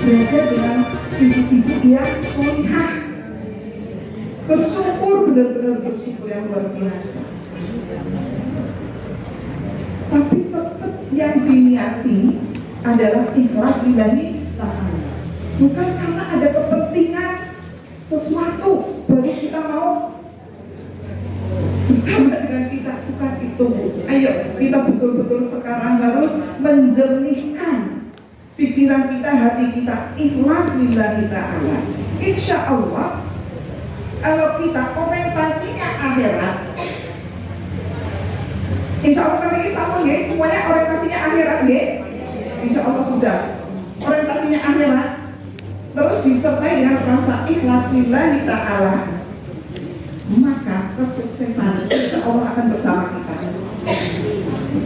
berada dengan ibu-ibu yang solihah, bersyukur, benar-benar bersyukur yang luar biasa. Tapi tetap yang diniati adalah ikhlas lillahi ta'ala, bukan karena ada kepentingan sesuatu baru kita mau bersama dengan kita, bukan itu. Ayo kita betul-betul sekarang harus menjernihkan pikiran kita, hati kita, ikhlas lillahi ta'ala. Insya Allah kalau kita orientasinya akhirat, insya Allah kali ini sama ya, semuanya orientasinya akhirat ya. Insya Allah sudah orientasinya akhirat, terus disertai dengan rasa ikhlas lillahi ta'ala, maka kesuksesan insya Allah akan bersama kita.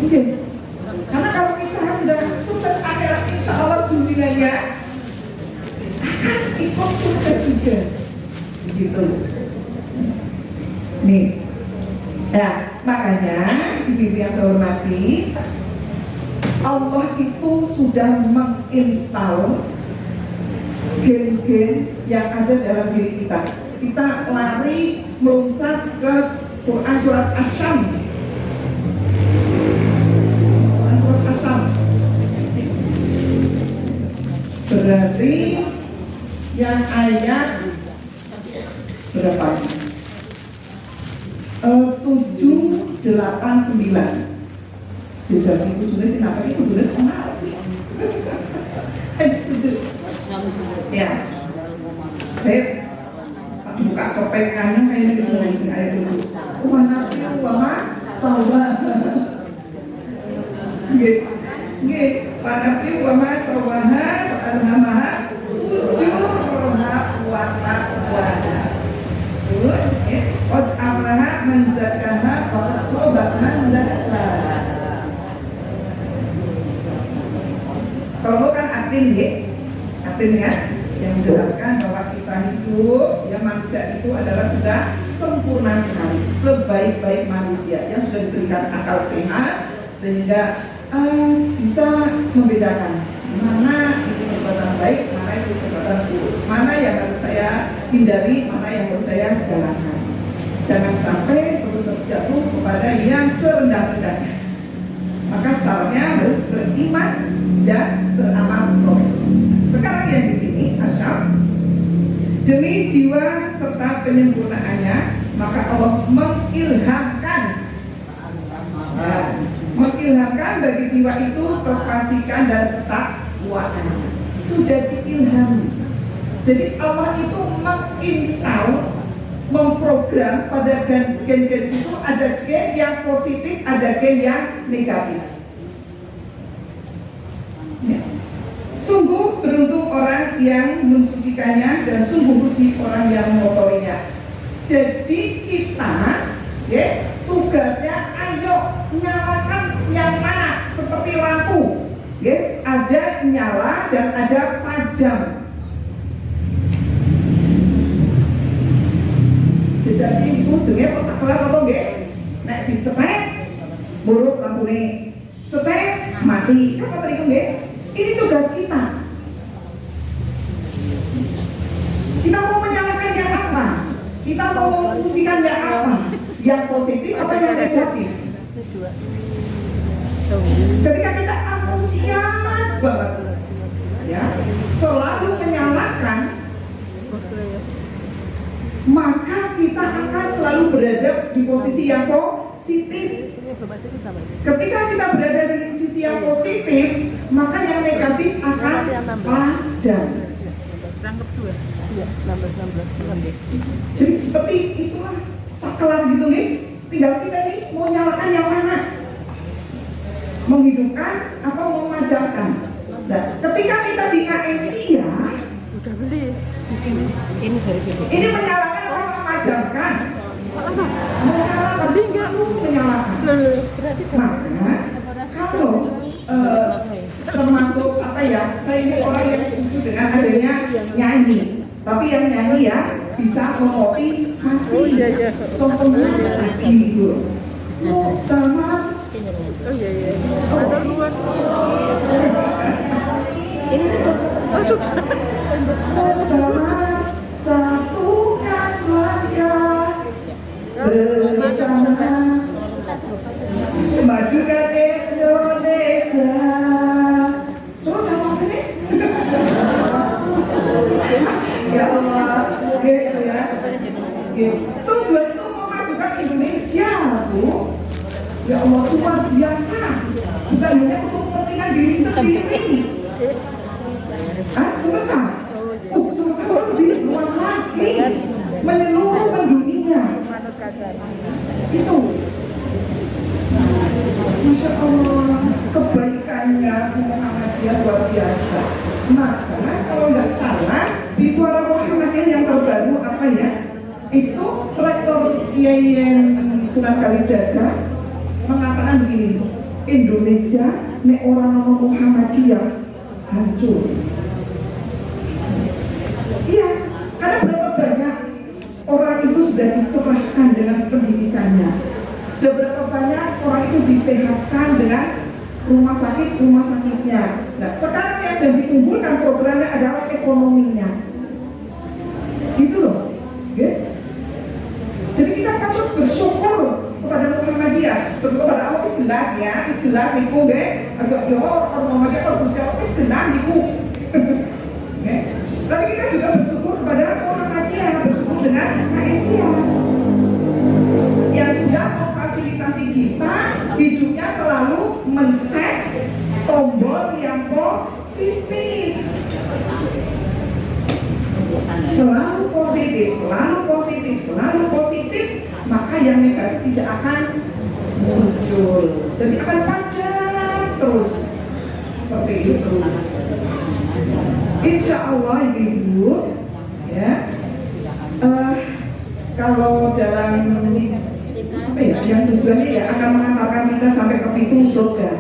Oke. Karena kalau kita sudah sukses akhirat, insya Allah dunianya akan ikut sukses juga. Gitu. Nih. Nah, makanya ibu-ibu yang saya hormati, Allah itu sudah menginstal gen-gen yang ada dalam diri kita. Kita lari meloncat ke Quran surat Asy-Syam. Surat Asy-Syam. Berarti yang ayat berapa? 7, 8, 9. Jadi itu tulis kenapa itu tulis kenapa? Ya. Saya buka kepekannya kayaknya disuruh ayat itu. Nafsi wa sawah. Nggih, nafsi wa sawaha alhamaha fujuraha wa taqwaha. Qad aflaha man zakkaha wa qad khaba man dassaha. Kalau kan atin ya, atin ya, yang menjelaskan bahwa kita hidup, ya manusia itu adalah sudah sempurna sekali, sebaik-baik manusia yang sudah diberikan akal sehat sehingga bisa membedakan mana itu perbuatan baik, mana itu perbuatan buruk, mana yang harus saya hindari, mana yang harus saya jalankan. Jangan sampai terjatuh kepada yang serendah-rendahnya. Maka syaratnya harus beriman dan beramal soleh. Sekarang yang di sini asyam, demi jiwa serta penyempurnaannya, maka Allah mengilhamkan bagi jiwa itu kefasikan dan ketakwaan. Sudah diilhami. Jadi Allah itu menginstal, memprogram pada gen-gen itu ada gen yang positif, ada gen yang negatif. Ya. Sungguh beruntung orang yang mensucikannya dan sungguh rugi orang yang mengotorinya. Jadi kita, ya, tugasnya ayo nyalakan yang mana, seperti lampu, ya, ada nyala dan ada padam. Jadi ujungnya pas kelar apa nggih? Nek dicepet buruk lampune. Cepet mati. Kan ngoten niku nggih. Ini tugas kita. Kita mau menyalakan yang apa? Kita mau memfungsikan yang apa? Yang positif apa yang negatif? Ketika kita antusias banget, ya, selalu menyalakan, maka kita akan selalu berada di posisi yang positif. Ketika kita berada di sisi yang positif, maka yang negatif akan padam. Jadi seperti itulah saklar gitu nih. Tinggal kita ini mau nyalakan yang mana, menghidupkan atau memadamkan. Nah, ketika kita di Asia, udah beli di sini. Ini dari video. Ini menyalakan atau memadamkan? Menyalakan, selalu menyalakan. Maka kalau termasuk apa ya, saya ini orang yang setuju dengan adanya nyanyi, tapi yang nyanyi ya bisa memotivasi, contohnya lagi gitu. Utama. Oh iya. Ada luar. Ini Telah satukan keluarga bersama, majukan Indonesia. Terus sama ini? Ya Allah, gitu ya. Tujuan itu memajukan Indonesia, Bu. Ya Allah, luar biasa. Bukan hanya untuk kepentingan diri sendiri. Semesta. Semesta lebih luas lagi, menyeluruh mendunia. Itu. Masya Allah, kebaikannya Muhammadiyah luar biasa. Maka kalau nggak salah di Suara Muhammadiyah yang terbaru apa ya? Itu Rektor Kiai Sunan Kalijaga mengatakan begini, Indonesia nek orang Muhammadiyah hancur. Iya, karena berapa banyak orang itu sudah diserahkan dengan pendidikannya. Sudah berapa banyak orang itu disehatkan dengan rumah sakitnya. Nah, sekarang yang jadi diunggulkan programnya adalah ekonominya. Gitu loh. Okay? Jadi kita patut bersyukur kepada Muhammadiyah, kepada Allah istilah ya, istilah niku nggih, aja yo orang Muhammadiyah kalau Gusti Allah istilah niku. Tapi kita juga bersyukur kepada Muhammadiyah, bersyukur dengan Malaysia yang sudah memfasilitasi kita hidupnya selalu mencet tombol yang positif. Selalu positif, maka yang negatif tidak akan muncul. Jadi akan padat terus seperti itu. Insya Allah Ibu, ya. Kalau dalam apa ya, yang tujuannya ya akan mengantarkan kita sampai ke pintu surga.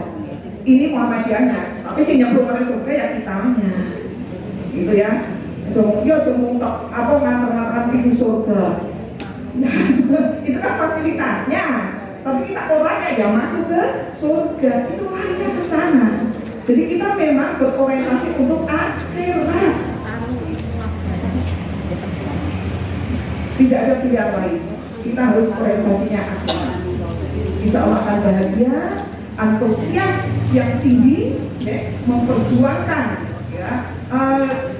Ini Muhammadiyahnya, tapi sih nyambung pada surga ya kitanya, gitu ya. Cuma apa ngantar-ngantaran pintu surga. Nah, itu kan fasilitasnya. Tapi kita orangnya ya masuk ke surga, itu larinya ke sana. Jadi kita memang berorientasi untuk akhirat. Tidak ada pilihan lain. Kita harus orientasinya akhirat. Insya Allah akan bahagia, antusias yang tinggi, ya, memperjuangkan, ya,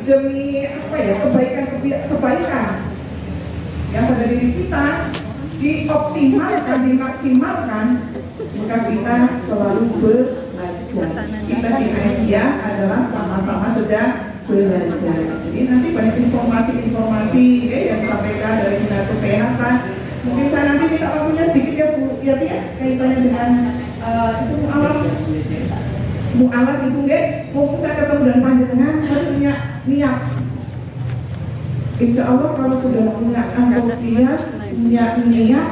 demi apa ya, kebaikan yang pada diri kita dioptimalkan, dimaksimalkan, maka kita selalu belajar. Kita di Asia adalah sama-sama sudah belajar. Jadi nanti banyak informasi-informasi yang disampaikan dari Dinas Kesehatan. Mungkin saya nanti minta waktunya sedikit ya Bu, ya kaitannya dengan itu mu'alaf itu nggih. Mungkin saya ketemu dan panjenengan saya punya niat. Insya Allah kalau sudah punya antusias, punya niat,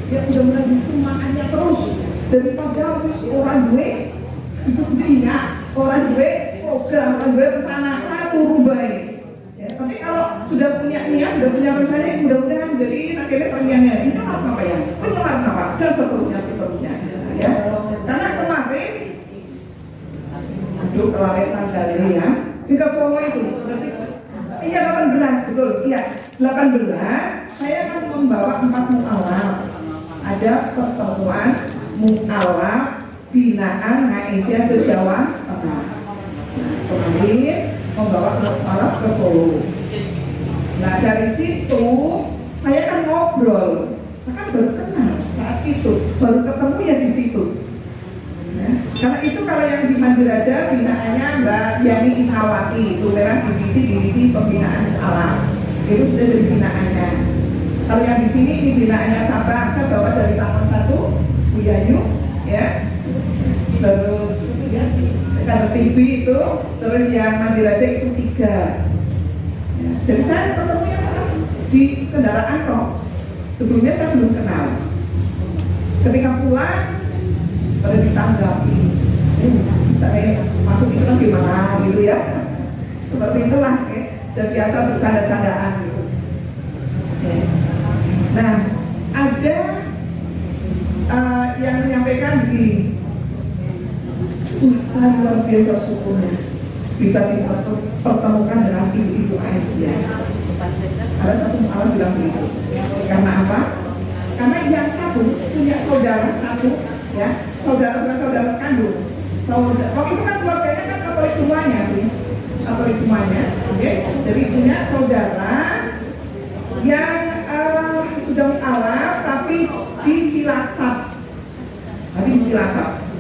ya mudah-mudahan semangatnya terus daripada harus orang gue niat, orang gue program, orang gue rencana turun baik. Ya, tapi kalau sudah punya niat, sudah punya rencana, mudah-mudahan jadi akhirnya terngiangnya ini apa ya, penyelam apa dan seterusnya. Ya, karena kemarin, aduh kelaletan dari ya. Jika Solo itu berarti iya 18 betul, iya 18 saya akan membawa 4 mu'alaf. Ada pertemuan mu'alaf binaan Malaysia se-Jawa Tengah. Kemarin membawa mu'alaf ke Solo. Nah dari situ saya kan ngobrol, saya kan baru kenal saat itu, baru ketemu ya di situ. Karena itu kalau yang di Madrasah binaannya Mbak Yani Isawati, itu memang divisi pembinaan alam, itu sudah jadi binaannya. Kalau yang di sini ini binaannya Sabang, saya bawa dari tahun 1 Bu Yayu, ya. Terus ya, kalau TV itu, terus yang Madrasah itu 3. Ya, jadi saya ketemunya di kendaraan kok. Sebelumnya saya belum kenal. Ketika pulang pada ditanggapi, saya masuk Islam gimana gitu ya, seperti itulah ya, dan biasa bercanda-candaan gitu. Ya. Nah, ada yang menyampaikan begini, bisa luar biasa syukurnya bisa dipertemukan dengan ibu-ibu Aisyah. Ada satu mu'alaf bilang begitu. Karena apa? Karena yang satu punya saudara satu, ya, saudara bukan saudara kandung. Kalau itu kan keluarganya kan Katolik semuanya sih, Katolik semuanya. Oke, jadi punya saudara yang sudah mu'alaf tapi di Cilacap.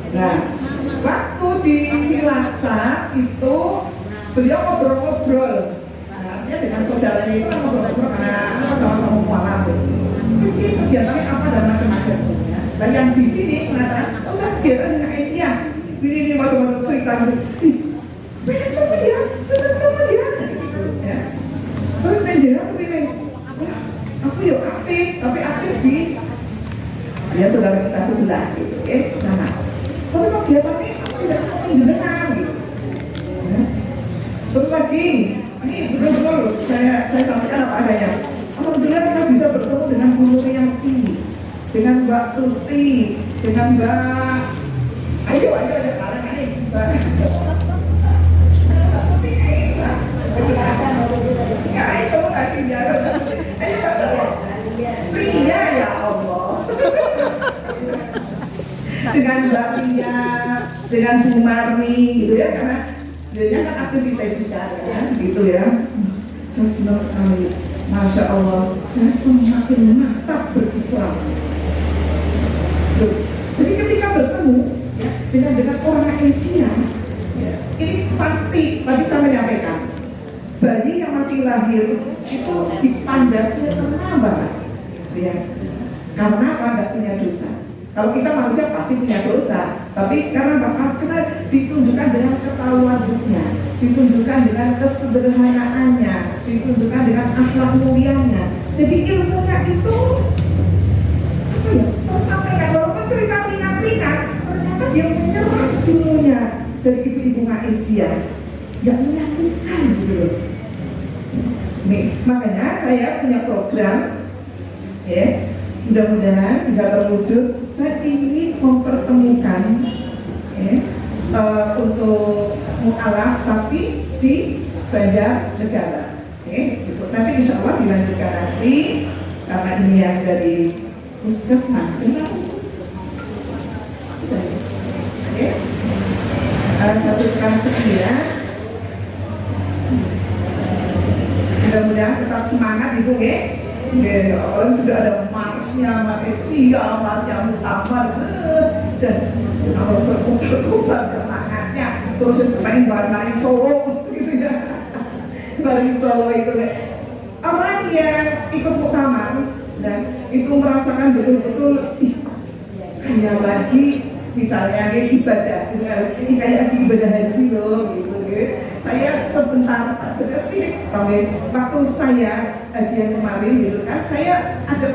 Nah, waktu di Cilacap itu beliau ngobrol-ngobrol. Artinya dengan saudaranya itu kan ngobrol-ngobrol karena sama-sama mualaf. Terus ini kegiatannya apa dan macam-macam ya. Dan yang di sini merasa, oh saya kegiatan dengan Aisyah. Ini masuk-masuk cerita gitu. Pengen sama dia, seneng sama dia. Gitu, ya. Terus menjelang aku bilang, aku yuk aktif, tapi aktif di ya saudara kita sebelah gitu, oke? Nah, tapi kegiatannya tidak seperti jenengan gitu. Ya. Terus lagi, ini betul-betul saya sampaikan apa adanya. Alhamdulillah saya bisa bertemu dengan guru yang tinggi, dengan Mbak Tuti, dengan Mbak ayo ada kalangan ini Mbak. Ya itu tadi dia. Iya ya Allah. Dengan Mbak Tia, dengan Bu Marni gitu ya, karena dia kan aktivitas bicara kan gitu ya. Saya senang sekali, Masya Allah, saya semakin mantap berislam. Jadi ketika bertemu ya, dengan orang Asia, ya, ini pasti tadi saya menyampaikan, bayi yang masih lahir itu dipandangnya tenang banget, ya. Karena apa? Nggak punya dosa. Kalau kita manusia pasti punya dosa, tapi karena apa? Karena ditunjukkan dengan ketawadunya, ditunjukkan dengan kesederhanaannya, ditunjukkan dengan akhlak mulianya. Jadi ilmunya itu apa ya? Tersampaikan walaupun cerita ringan-ringan, ternyata dia menyerap ilmunya dari ibu-ibu Aisyah yang menyakitkan gitu loh. Nih, makanya saya punya program, ya. Mudah-mudahan bisa terwujud. Saya ingin mempertemukan untuk mu'alaf tapi di Banjarnegara. Gitu. Nanti insya Allah dilanjutkan nanti karena ini yang dari puskesmas. Satu sekarang sekian. Mudah-mudahan tetap semangat Ibu ya. Ya, orang sudah ada marsnya, Malaysia, marsnya Mustafa, dan kalau berkumpul semangatnya, terus main bareng Solo, gitu ya, bareng Solo itu deh. Orang yang ikut muktamar dan itu merasakan betul-betul, kayak lagi, misalnya kayak ibadah, ini kayak ibadah haji loh, gitu. Saya sebentar sedikit waktu saya kajian kemarin gitu kan, saya ada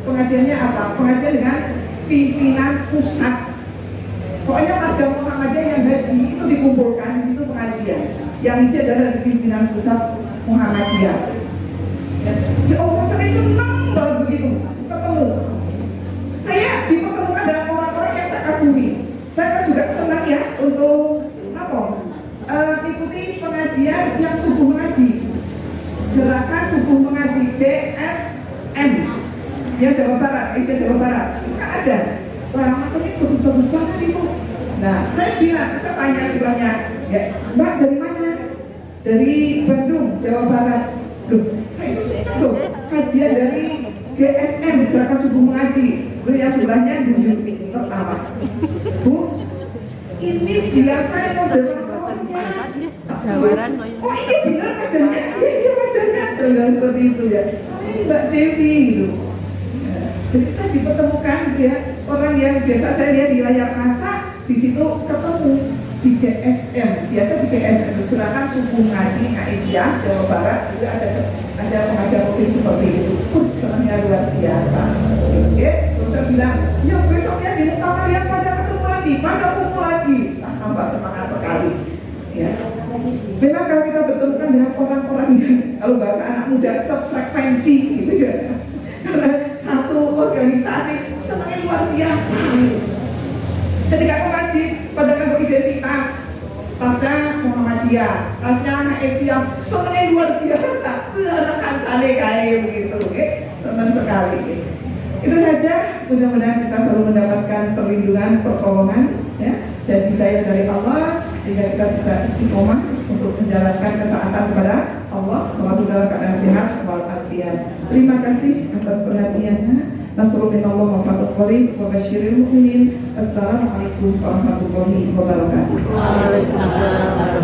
pengajiannya apa? Pengajian dengan pimpinan pusat. Pokoknya warga Muhammadiyah yang haji itu dikumpulkan di situ pengajian. Yang isi adalah pimpinan pusat Muhammadiyah. Ya Allah, saya senang banget begitu ketemu. Saya dipertemukan dengan orang-orang yang saya kagumi. Saya juga senang ya untuk ikuti pengajian yang subuh mengaji, gerakan subuh mengaji BSM yang Jawa Barat, Asia Jawa Barat itu kan ada. Wah, matanya bagus-bagus banget itu. Nah, saya bilang, saya tanya sebelumnya, ya Mbak dari mana? Dari Bandung, Jawa Barat. Loh, saya itu senang loh kajian dari BSM, gerakan subuh mengaji. Lalu yang sebelahnya dulu pertama, Bu, ini biasanya moderatornya Jawaran oh ini benar kajiannya, iya kajiannya seperti itu ya. Ini Mbak Dewi gitu. Jadi saya dipertemukan gitu ya, orang yang biasa saya lihat di layar kaca, di situ ketemu di GSM. Biasa di GSM gerakan subuh ngaji Aisyah Jawa Barat juga ada pengajian rutin seperti itu. Senangnya luar biasa. Oke, terus saya bilang, ya besoknya di muktamar yang pada ketemu lagi, pada kumpul lagi. Tambah semangat sekali. Ya. Memang kalau kita bertemukan dengan orang-orang yang kalau bahasa anak muda sefrekuensi gitu ya, karena satu organisasi senangnya luar biasa. Ketika aku ngaji pada nganggo Asia, tasnya anak Asia, senengnya luar biasa, anak kancane kayak begitu, senang sekali. Itu saja, mudah-mudahan kita selalu mendapatkan perlindungan, pertolongan, ya, dan hidayah dari Allah, sehingga kita bisa istiqomah untuk menjalankan ketaatan kepada Allah selalu dalam keadaan sehat walafiat. Terima kasih atas perhatiannya. Nasrul minallah wa fathul qarib wa basyiril mu'minin. Assalamualaikum warahmatullahi wabarakatuh. Waalaikumsalam.